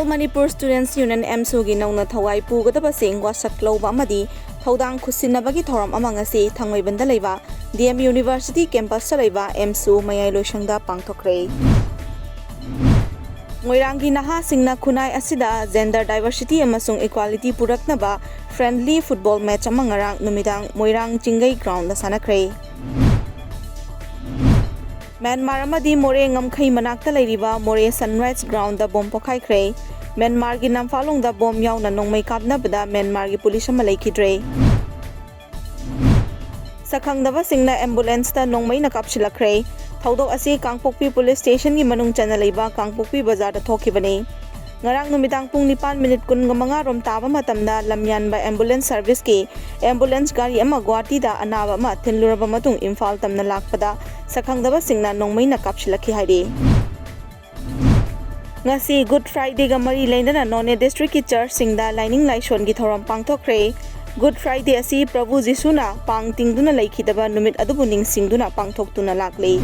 All Manipur Students Union AMSU gi nauna thawai pugadaba sing wasak loba amadi thaudang khusinabagi thoram amang asi thangwaibanda leiba DM University campus sa leiba AMSU mayai loisangda pangthokre. Moirangi naha singna khunai asida gender diversity amasung equality puraknaba friendly football match amangarang numidang Moirang Jingai ground na sanakre. Myanmar amadi More ngamkhai manakta leiriba More Sunrise ground da bom pokhaikhre. Myanmar gi NAMPHALONG da bom yauna nongmai kapnabada Myanmar gi police ama leikidre. Sakhangdaba singna ambulance da nongmai na kapsilakre. Thaudok asi Kangpokpi police station gi manung chana leiba Kangpokpi bazar da thokibane. Ngarang numidang pung 9:19 rom taba matamda lamyanba ambulance service ki ambulance gari ama Guwahati da anaba ama thinluraba matung Imphal tamna lakpada sakhangdaba singna nongmai na kapsilakhi hairi. Ngasi Good Friday ga mari leindana None district ki church singda lining laishon gi thoram pangthokre. Good Friday asi Prabhu Jisuna pang tingduna laikhidaba numit adubu ningsingduna pangthoktuna lakle.